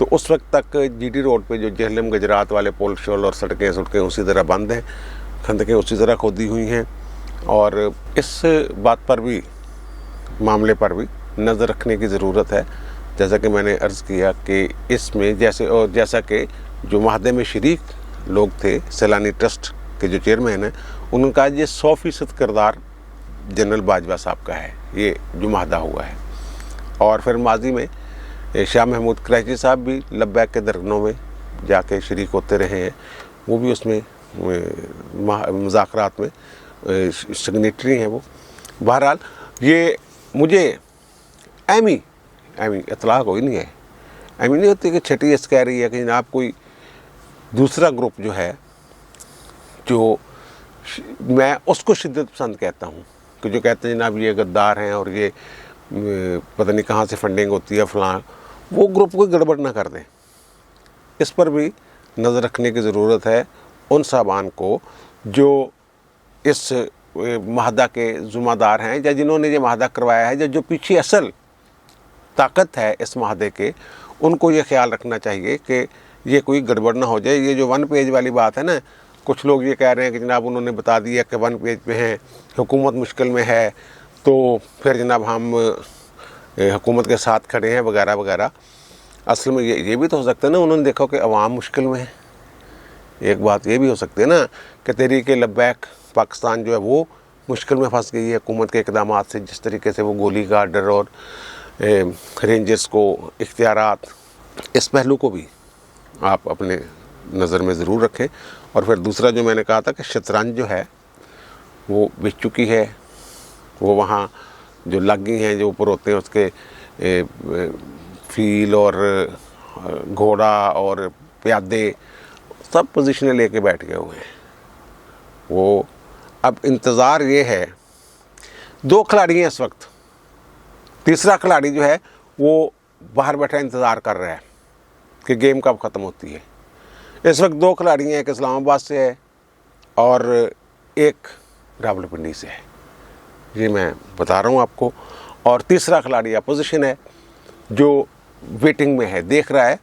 تو اس وقت تک GT روڈ پہ جو جہلم گجرات والے پول شول اور سڑکیں اسی طرح بند ہیں، خندقیں اسی طرح کھودی ہوئی ہیں، اور اس بات پر بھی، معاملے پر بھی نظر رکھنے کی ضرورت ہے، جیسا کہ میں نے عرض کیا کہ اس میں جیسا کہ جو معاہدے میں شریک لوگ تھے، سیلانی ٹرسٹ کے جو چیئرمین ہیں، ان کا یہ 100% کردار جنرل باجوہ صاحب کا ہے، یہ جو معاہدہ ہوا ہے۔ اور پھر ماضی میں شاہ محمود قریشی صاحب بھی لبیک کے درگنوں میں جا کے شریک ہوتے رہے ہیں، وہ بھی اس میں مذاکرات میں سگنیٹری ہیں وہ۔ بہرحال یہ مجھے ایمی اطلاع کوئی نہیں ہے، ایمی نہیں ہوتی کہ چھٹی اس کہہ رہی ہے کہ جناب کوئی دوسرا گروپ جو ہے، جو میں اس کو شدت پسند کہتا ہوں، کہ جو کہتے ہیں جناب یہ غدار ہیں اور یہ پتہ نہیں کہاں سے فنڈنگ ہوتی ہے فلاں، وہ گروپ کوئی گڑبڑ نہ کر دیں۔ اس پر بھی نظر رکھنے کی ضرورت ہے ان صاحبان کو جو اس معاہدہ کے ذمہ دار ہیں، یا جنہوں نے یہ معاہدہ کروایا ہے، یا جو پیچھے اصل طاقت ہے اس معاہدے کے، ان کو یہ خیال رکھنا چاہیے کہ یہ کوئی گڑبڑ نہ ہو جائے۔ یہ جو 1 پیج والی بات ہے نا، کچھ لوگ یہ کہہ رہے ہیں کہ جناب انہوں نے بتا دیا کہ 1 پیج پہ ہیں، حکومت مشکل میں ہے، تو پھر جناب ہم حکومت کے ساتھ کھڑے ہیں وغیرہ وغیرہ۔ اصل میں یہ بھی تو ہو سکتا ہے نا، انہوں نے دیکھو کہ عوام مشکل میں ہے۔ ایک بات یہ بھی ہو سکتی ہے نا کہ تحریک لبیک پاکستان جو ہے وہ مشکل میں پھنس گئی ہے حکومت کے اقدامات سے، جس طریقے سے وہ گولی کا آرڈر اور رینجرز کو اختیارات، اس پہلو کو بھی آپ اپنے نظر میں ضرور رکھیں۔ اور پھر دوسرا جو میں نے کہا تھا کہ شطرنج جو ہے وہ بچ چکی ہے، وہ وہاں جو لگی ہیں جو اوپر ہوتے ہیں اس کے فیل اور گھوڑا اور پیادے سب پوزیشنیں لے کے بیٹھ گئے ہوئے ہیں۔ وہ اب انتظار یہ ہے، 2 کھلاڑی ہیں اس وقت، تیسرا کھلاڑی جو ہے وہ باہر بیٹھا انتظار کر رہا ہے کہ گیم کب ختم ہوتی ہے۔ اس وقت 2 کھلاڑی ہیں، ایک اسلام آباد سے ہے اور ایک راولپنڈی سے ہے، یہ میں بتا رہا ہوں آپ کو، اور تیسرا کھلاڑی اپوزیشن ہے جو ویٹنگ میں ہے، دیکھ رہا ہے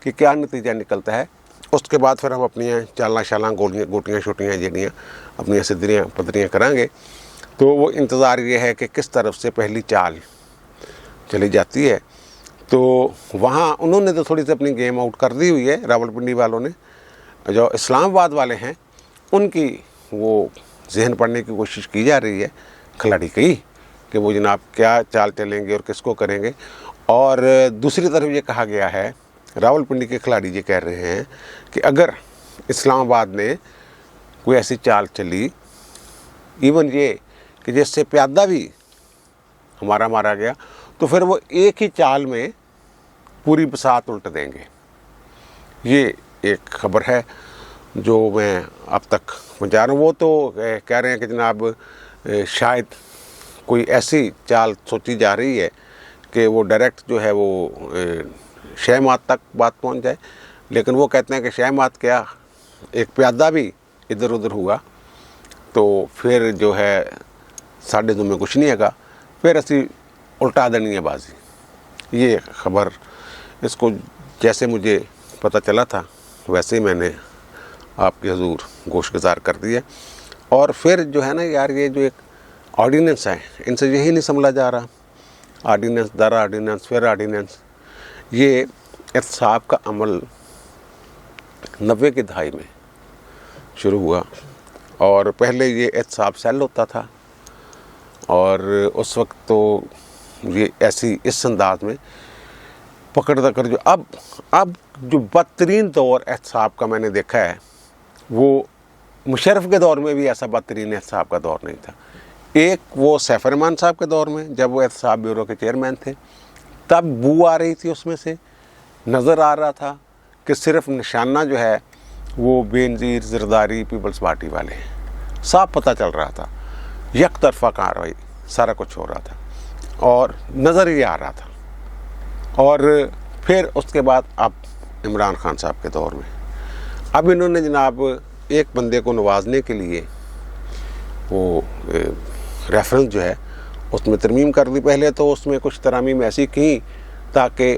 کہ کیا نتیجہ نکلتا ہے۔ اس کے بعد پھر ہم اپنی چالاں شالاں گوٹیاں شوٹیاں جڑیاں اپنی صدریاں پدریاں کریں گے۔ تو وہ انتظار یہ ہے کہ کس طرف سے پہلی چال چلی جاتی ہے۔ تو وہاں انہوں نے تو تھوڑی سی اپنی گیم آؤٹ کر دی ہوئی ہے، راولپنڈی والوں نے۔ جو اسلام آباد والے ہیں ان کی وہ ذہن پڑھنے کی کوشش کی جا رہی ہے کھلاڑی کی، کہ وہ جناب کیا چال چلیں گے اور کس کو کریں گے۔ اور دوسری طرف یہ کہا گیا ہے، راولپنڈی کے کھلاڑی یہ کہہ رہے ہیں کہ اگر اسلام آباد نے کوئی ایسی چال چلی، ایون یہ کہ جس سے پیادہ بھی ہمارا مارا گیا، تو پھر وہ ایک ہی چال میں پوری بساط الٹ دیں گے۔ یہ ایک خبر ہے جو میں اب تک پہنچا رہا ہوں۔ وہ تو کہہ رہے ہیں کہ جناب شاید کوئی ایسی چال سوچی جا رہی ہے کہ وہ ڈائریکٹ جو ہے وہ شہمات تک بات پہنچ جائے، لیکن وہ کہتے ہیں کہ شہمات کیا، ایک پیادہ بھی ادھر ادھر ہوا تو پھر جو ہے ساڈے ذمے کچھ نہیں ہے گا، پھر اسی الٹا دینی ہے بازی۔ یہ خبر، اس کو جیسے مجھے پتہ چلا تھا ویسے ہی میں نے آپ کے حضور گوش گزار کر دیا۔ اور پھر جو ہے نا یار، یہ جو ایک آرڈیننس ہے، ان سے یہی نہیں سنبھلا جا رہا، آرڈیننس در آرڈیننس پھر آرڈیننس۔ یہ احتساب کا عمل 90 کی دہائی میں شروع ہوا، اور پہلے یہ احتساب سیل ہوتا تھا، اور اس وقت تو یہ ایسی اس انداز میں پکڑ دکڑ جو اب جو بدترین دور احتساب کا میں نے دیکھا ہے، وہ مشرف کے دور میں بھی ایسا بدترین احتساب کا دور نہیں تھا۔ ایک وہ سیف الرحمان صاحب کے دور میں جب وہ احتساب بیورو کے چیئرمین تھے، تب بو آ رہی تھی اس میں سے، نظر آ رہا تھا کہ صرف نشانہ جو ہے وہ بے نظیر زرداری پیپلز پارٹی والے ہیں، صاف پتہ چل رہا تھا، یک طرفہ کارروائی سارا کچھ ہو رہا تھا اور نظر ہی آ رہا تھا۔ اور پھر اس کے بعد اب عمران خان صاحب کے دور میں اب انہوں نے جناب ایک بندے کو نوازنے کے لیے وہ ریفرنس جو ہے اس میں ترمیم کر دی۔ پہلے تو اس میں کچھ ترامیم ایسی کی تاکہ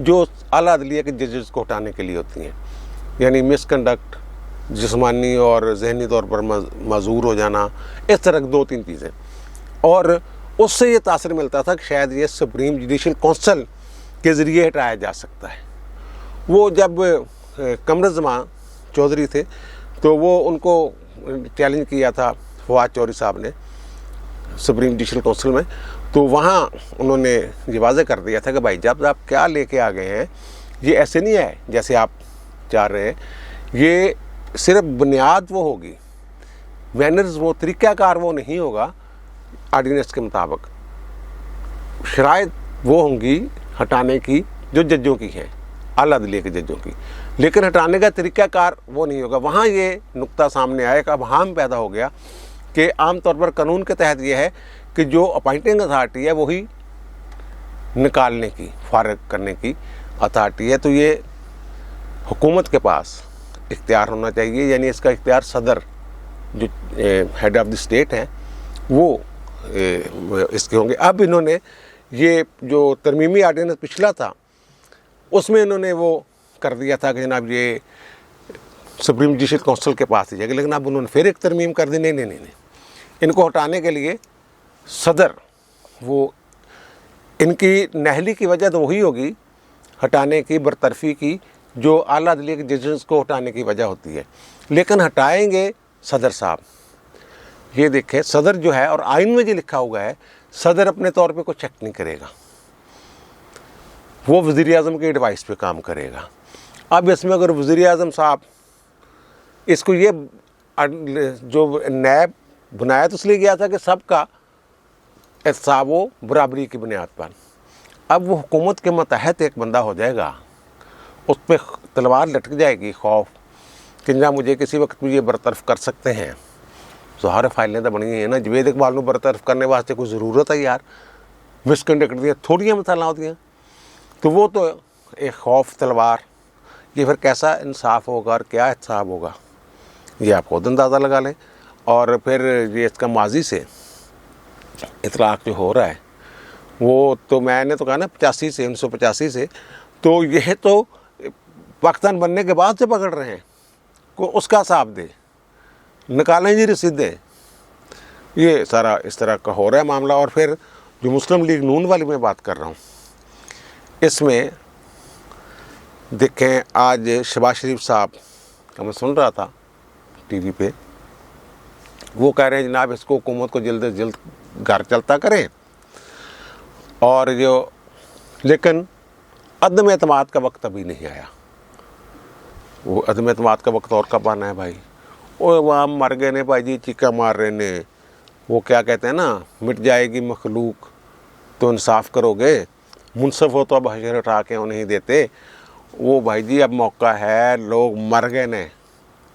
جو اعلیٰ عدلیہ کے ججز کو ہٹانے کے لیے ہوتی ہیں، یعنی مس کنڈکٹ، جسمانی اور ذہنی طور پر معذور ہو جانا، اس طرح کی 2-3 چیزیں. اور اس سے یہ تاثر ملتا تھا کہ شاید یہ سپریم جوڈیشل کونسل کے ذریعے ہٹایا جا سکتا ہے. وہ جب قمرالزمان چودھری تھے تو وہ ان کو چیلنج کیا تھا فواد چودھری صاحب نے سپریم جوڈیشل کونسل میں، تو وہاں انہوں نے یہ واضح کر دیا تھا کہ بھائی جب آپ کیا لے کے آ گئے ہیں یہ ایسے نہیں ہے جیسے آپ چاہ رہے ہیں، یہ صرف بنیاد وہ ہوگی، مینرز وہ طریقہ کار وہ نہیں ہوگا آرڈیننس کے مطابق، شرائط وہ ہوں گی ہٹانے کی جو ججوں کی ہیں، اعلیٰ عدلیہ کے ججوں کی، لیکن ہٹانے کا طریقہ کار وہ نہیں ہوگا. وہاں یہ نقطہ سامنے آیا کہ اب ہم پیدا ہو گیا کہ عام طور پر قانون کے تحت یہ ہے کہ جو اپائنٹنگ اتھارٹی ہے وہی نکالنے کی، فارغ کرنے کی اتھارٹی ہے، تو یہ حکومت کے پاس اختیار ہونا چاہیے، یعنی اس کا اختیار صدر جو ہیڈ آف دی اسٹیٹ ہیں وہ اس کے ہوں گے. اب انہوں نے یہ جو ترمیمی آرڈیننس پچھلا تھا اس میں انہوں نے وہ کر دیا تھا کہ جناب یہ سپریم جوڈیشل کونسل کے پاس ہی جائے گا، لیکن اب انہوں نے پھر ایک ترمیم کر دی، نہیں، ان کو ہٹانے کے لیے صدر، وہ ان کی نہلی کی وجہ تو وہی ہوگی ہٹانے کی، برطرفی کی، جو اعلیٰ عدلیہ کے ججز کو ہٹانے کی وجہ ہوتی ہے، لیکن ہٹائیں گے صدر صاحب. یہ دیکھیں صدر جو ہے، اور آئین میں جو لکھا ہوا ہے صدر اپنے طور پہ کوئی چیک نہیں کرے گا، وہ وزیر اعظم کے ایڈوائس پہ کام کرے گا. اب اس میں اگر وزیر اعظم صاحب اس کو یہ جو نیب بنایا تو اس لیے گیا تھا کہ سب کا احتساب و برابری کی بنیاد پر، اب وہ حکومت کے ماتحت ایک بندہ ہو جائے گا، اس پہ تلوار لٹک جائے گی، خوف کہ جناب مجھے کسی وقت بھی یہ برطرف کر سکتے ہیں. ظاہر فائلیں تو بنی ہیں نا، جوید اقبال کو برطرف کرنے واسطے کوئی ضرورت ہے یار، مس کنڈکٹ دیا تھوڑیاں مثالیں ہوتی ہیں، تو وہ تو ایک خوف تلوار، یہ پھر کیسا انصاف ہوگا اور کیا احتساب ہوگا یہ آپ خود اندازہ لگا لیں. اور پھر یہ اس کا ماضی سے اطلاق جو ہو رہا ہے وہ تو میں نے تو کہا نا 1985 سے، تو یہ تو پاکستان بننے کے بعد سے پکڑ رہے ہیں، کو اس کا حساب دے، نکالیں جی رسیدیں، یہ سارا اس طرح کا ہو رہا ہے معاملہ. اور پھر جو مسلم لیگ نون والی میں بات کر رہا ہوں، اس میں دیکھیں آج شہباز شریف صاحب کا میں سن رہا تھا ٹی وی پہ، وہ کہہ رہے ہیں جناب اس کو حکومت کو جلد از جلد گھر چلتا کریں، اور لیکن عدم اعتماد کا وقت ابھی نہیں آیا. وہ عدم اعتماد کا وقت اور کب آنا ہے بھائی؟ وہ وہاں مر گئے نے بھائی جی، چیکا مار رہے نے، وہ کیا کہتے ہیں نا، مٹ جائے گی مخلوق تو انصاف کرو گے، منصف ہو تو اب حشر اٹھا کے نہیں دیتے. وہ بھائی جی اب موقع ہے، لوگ مر گئے نے،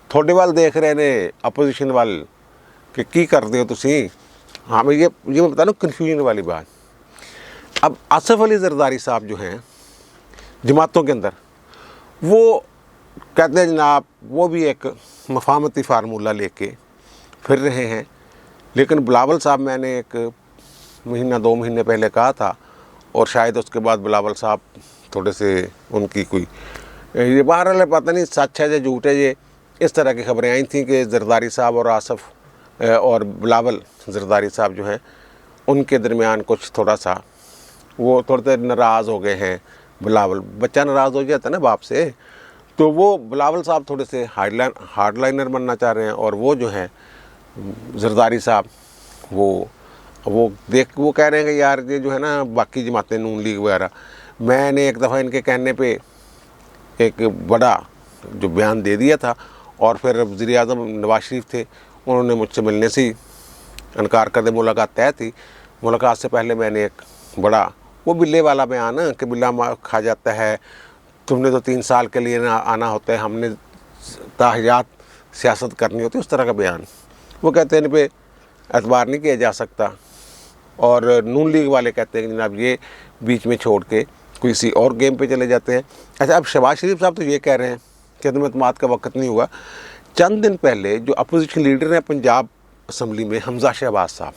تھوڑے وال دیکھ رہے نے اپوزیشن وال کہ کی کر دے ہو تسی. ہاں میں یہ میں بتا رہا ہوں کنفیوژن والی بات. اب آصف علی زرداری صاحب جو ہیں جماعتوں کے اندر، وہ کہتے ہیں جناب وہ بھی ایک مفاہمتی فارمولہ لے کے پھر رہے ہیں، لیکن بلاول صاحب میں نے ایک مہینہ 2 مہینے پہلے کہا تھا، اور شاید اس کے بعد بلاول صاحب تھوڑے سے ان کی کوئی یہ بہرحال پتہ نہیں سچ ہے یا جھوٹ ہے، یہ اس طرح کی خبریں آئی تھیں کہ زرداری صاحب اور آصف اور بلاول زرداری صاحب جو ہیں ان کے درمیان کچھ تھوڑا سا وہ تھوڑے ناراض ہو گئے ہیں. بلاول بچہ ناراض ہو جاتا ہے نا باپ سے، تو وہ بلاول صاحب تھوڑے سے ہارڈ لائنر بننا چاہ رہے ہیں، اور وہ جو ہیں زرداری صاحب وہ کہہ رہے ہیں کہ یار یہ جو ہے نا باقی جماعتیں نون لیگ وغیرہ، میں نے ایک دفعہ ان کے کہنے پہ ایک بڑا جو بیان دے دیا تھا، اور پھر وزیر اعظم نواز شریف تھے، انہوں نے مجھ سے ملنے سے انکار کر دے. ملاقات طے تھی، ملاقات سے پہلے میں نے ایک بڑا وہ بلے والا بیان کہ بلا کھا جاتا ہے، تم نے تو 3 سال کے لیے آنا ہوتا ہے، ہم نے تاحیات سیاست کرنی ہوتی ہے، اس طرح کا بیان. وہ کہتے ہیں ان پہ اعتبار نہیں کیا جا سکتا، اور نون لیگ والے کہتے ہیں کہ جناب یہ بیچ میں چھوڑ کے کسی اور گیم پہ چلے جاتے ہیں. اچھا اب شہباز شریف صاحب تو یہ کہہ رہے ہیں کہ عدم اعتماد کا وقت نہیں ہوا. چند دن پہلے جو اپوزیشن لیڈر ہیں پنجاب اسمبلی میں حمزہ شہباز صاحب،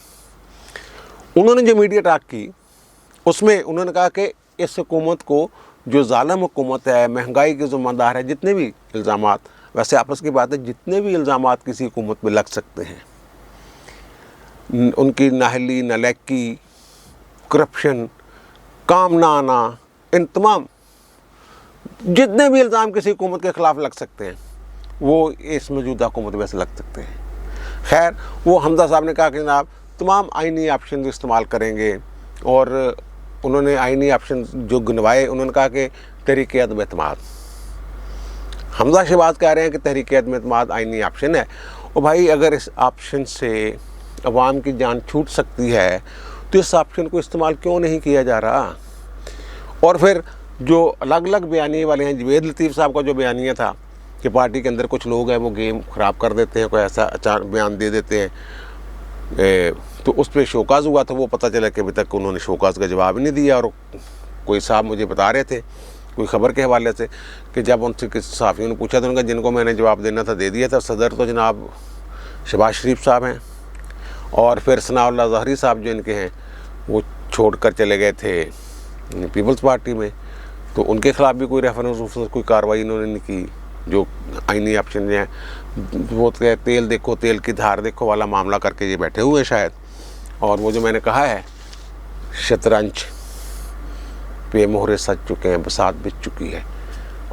انہوں نے جو میڈیا ٹاک کی اس میں انہوں نے کہا کہ اس حکومت کو جو ظالم حکومت ہے، مہنگائی کے ذمہ دار ہے، جتنے بھی الزامات، ویسے آپس کی بات ہے، جتنے بھی الزامات کسی حکومت پہ لگ سکتے ہیں، ان کی نااہلی، نالائکی، کرپشن، کام نہ آنا، ان تمام جتنے بھی الزام کسی حکومت کے خلاف لگ سکتے ہیں وہ اس موجودہ حکومت میں سے لگ سکتے ہیں۔ خیر، وہ حمزہ صاحب نے کہا کہ جناب تمام آئینی آپشن استعمال کریں گے، اور انہوں نے آئینی آپشن جو گنوائے، انہوں نے کہا کہ تحریک عدم اعتماد۔ حمزہ شہباز کہہ رہے ہیں کہ تحریک عدم اعتماد آئینی آپشن ہے، اور بھائی اگر اس آپشن سے عوام کی جان چھوٹ سکتی ہے تو اس آپشن کو استعمال کیوں نہیں کیا جا رہا؟ اور پھر جو الگ الگ بیانیے والے ہیں، جوید لطیف صاحب کا جو بیانیہ تھا کہ پارٹی کے اندر کچھ لوگ ہیں وہ گیم خراب کر دیتے ہیں، کوئی ایسا اچانک بیان دے دیتے ہیں، تو اس پہ شوکاز ہوا تھا، وہ پتہ چلا کہ ابھی تک انہوں نے شوکاز کا جواب ہی نہیں دیا۔ اور کوئی صاحب مجھے بتا رہے تھے کوئی خبر کے حوالے سے کہ جب ان سے کسی صحافیوں نے پوچھا تھا، ان کا جن کو میں نے جواب دینا تھا دے دیا تھا، صدر تو جناب شہباز شریف صاحب ہیں، اور پھر ثناء اللہ ظہری صاحب جو ان کے ہیں وہ چھوڑ کر چلے گئے تھے پیپلز پارٹی میں، تو ان کے خلاف بھی کوئی ریفرنس، کوئی کارروائی انہوں نے نہیں کی۔ جو آئینی آپشن ہیں وہ تیل دیکھو، تیل کی دھار دیکھو والا معاملہ کر کے یہ بیٹھے ہوئے شاید۔ اور وہ جو میں نے کہا ہے شطرنج پہ مہرے سج چکے ہیں، بساط بچ چکی ہے،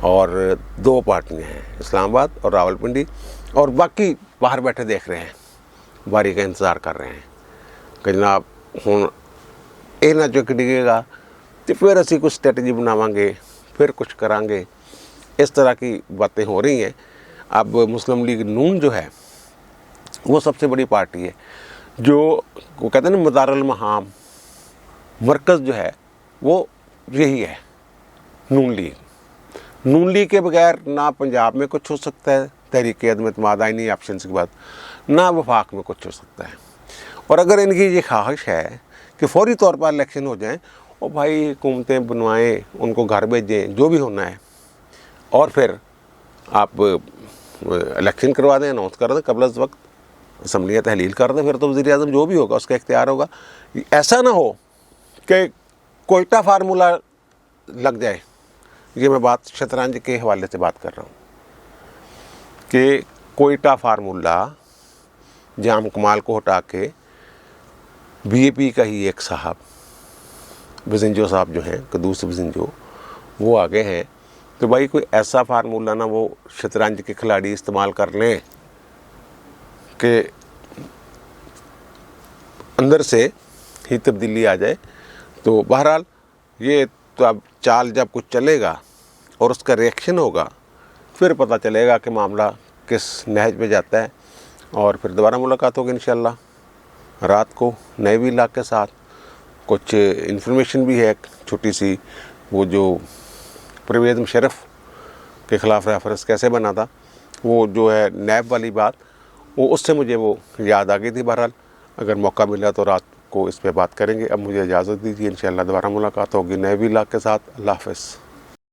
اور دو پارٹیاں ہیں، اسلام آباد اور راولپنڈی، اور باقی باہر بیٹھے دیکھ رہے ہیں، باری کا انتظار کر رہے ہیں کہ جناب ہوں یہ نہ چک ڈگے گا تو پھر اسی کچھ اسٹریٹجی بناواں گے، پھر کچھ کریں گے۔ اس طرح کی باتیں ہو رہی ہیں۔ اب مسلم لیگ نون جو ہے وہ سب سے بڑی پارٹی ہے، جو وہ کہتے ہیں نا مدار المہام، مرکز جو ہے وہ یہی ہے نون لیگ۔ نون لیگ کے بغیر نہ پنجاب میں کچھ ہو سکتا ہے تحریک عدم اعتماد آئینی آپشن کے بعد، نہ وفاق میں کچھ ہو سکتا ہے۔ اور اگر ان کی یہ خواہش ہے کہ فوری طور پر الیکشن ہو جائیں، اور بھائی حکومتیں بنوائیں، ان کو گھر بھیجیں، جو بھی ہونا ہے، اور پھر آپ الیکشن کروا دیں، اناؤنس کر دیں قبل از وقت، اسمبلیاں تحلیل کر دیں، پھر تو وزیر اعظم جو بھی ہوگا اس کا اختیار ہوگا۔ ایسا نہ ہو کہ کوئٹہ فارمولہ لگ جائے۔ یہ میں بات شطرنج کے حوالے سے بات کر رہا ہوں کہ کوئٹہ فارمولہ جام کمال کو ہٹا کے بی اے پی کا ہی ایک صاحب بزنجو صاحب جو ہیں، قدوس بزنجو، وہ آگے ہیں، تو بھائی کوئی ایسا فارمولہ نہ وہ شطرنج کے کھلاڑی استعمال کر لیں کہ اندر سے ہی تبدیلی آ جائے۔ تو بہرحال یہ تو اب چال جب کچھ چلے گا اور اس کا ریئیکشن ہوگا، پھر پتہ چلے گا کہ معاملہ کس نہج پہ جاتا ہے، اور پھر دوبارہ ملاقات ہوگی انشاءاللہ رات کو نئے ویلاگ کے ساتھ۔ کچھ انفارمیشن بھی ہے چھوٹی سی، وہ جو پرویز مشرف کے خلاف ریفرنس کیسے بنا تھا، وہ جو ہے نیب والی بات، وہ اس سے مجھے وہ یاد آ گئی تھی۔ بہرحال اگر موقع ملا تو رات کو اس پہ بات کریں گے۔ اب مجھے اجازت دیجیے، انشاءاللہ دوبارہ ملاقات ہوگی نئے ویلاگ کے ساتھ۔ اللہ حافظ۔